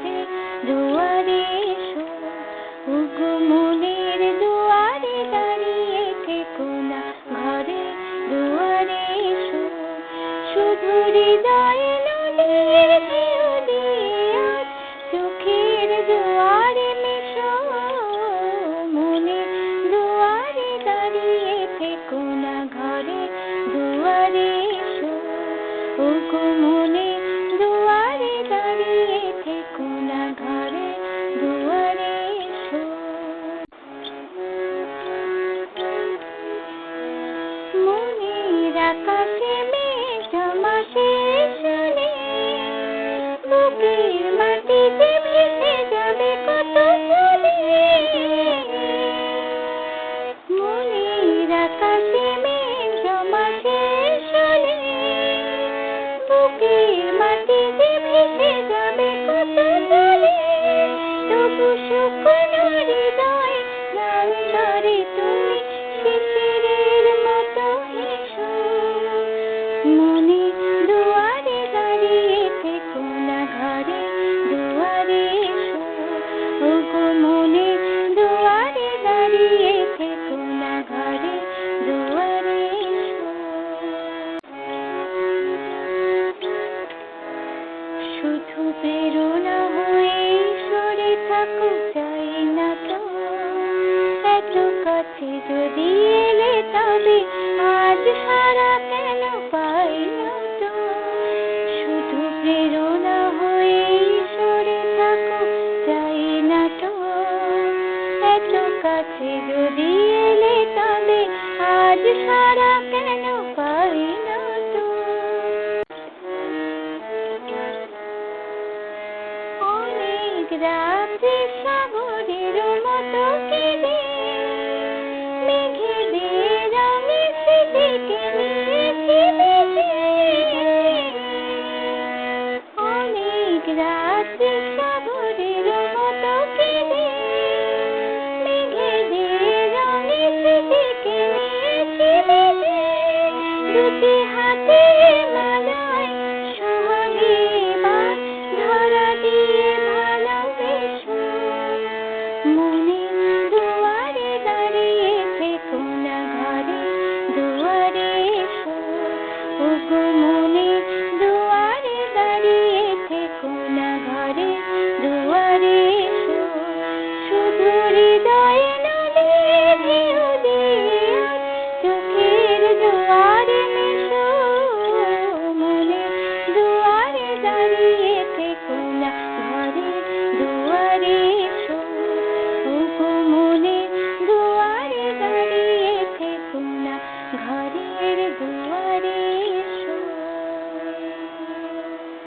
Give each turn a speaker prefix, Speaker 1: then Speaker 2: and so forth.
Speaker 1: ঘরে দুয়ারে এসো, ওগো মনের দুয়ারে দাঁড়িয়ে থেকো না, ঘরে দুয়ারে এসো। শুধু হৃদয়ে নদীর ঢেউ দিয়ে আজ চোখের দুয়ারে মেশো, মনের দুয়ারে দাঁড়িয়ে থেকো না, ঘরে দুয়ারে এসো, ওগো মনের দুয়ারে দাঁড়িয়ে থেকো না, ঘরে দুয়ারে এসো। মনের আকাশে মেঘ জমা শেষ নেই, বুকের মাটিতে ভেসে যাবে কত ফুলে। মনের আকাশে মেঘ জমা শেষ নেই, বুকের মাটিতে ভেসে যাবে কত ফুলে। তবু শুকনো হৃদয় গান ধরে তুমি শিশিরের মতো হেসো, মনে দুয়ারে দাঁড়িয়ে থেকো না, ঘরে দুয়ারে এসো, ওগো মনে দুয়ারে দাঁড়িয়ে থেকো না, ঘরে দুয়ারে এসো। শুধু প্রেরণা হয়ে সরে থাকো, চাই না তো এত কাছে যদি এলে তবে আজ সারা কেন পাই না তো। শুধু প্রেরণা হয়ে সরে থাকো, চাই না তো এত কাছে যদি এলে তবে আজ সারা কেন পাই না তো। অনেক রাতে সাগরের মতো কেঁদে মেঘেদের রঙে স্মৃতিকে নিয়েছি ভেসে। অনেক রাতে সাগরের মতো কেঁদে মেঘেদের রঙে স্মৃতিকে নিয়েছি ভেসে। দুটি হাতে মালায় সোহাগে বাঁধ ধরা দিয়ে ভালোবেসো, মনে দুয়ারে দাঁড়িয়ে থেকো না, ঘরে দুয়ারে এসো, ওগো মনে দুয়ারে দাঁড়িয়ে থেকো না, ঘরে দুয়ারে এসো। শুধু হৃদয়ে নদীর ঢেউ দিয়ে আজ চোখের দুয়ারে মেশো, মনে দুয়ারে দাঁড়িয়ে থেকো না, ঘরে দুয়ারে এসো, ওগো মনে দুয়ারে দাঁড়িয়ে থেকো না, ঘরের দুয়ারে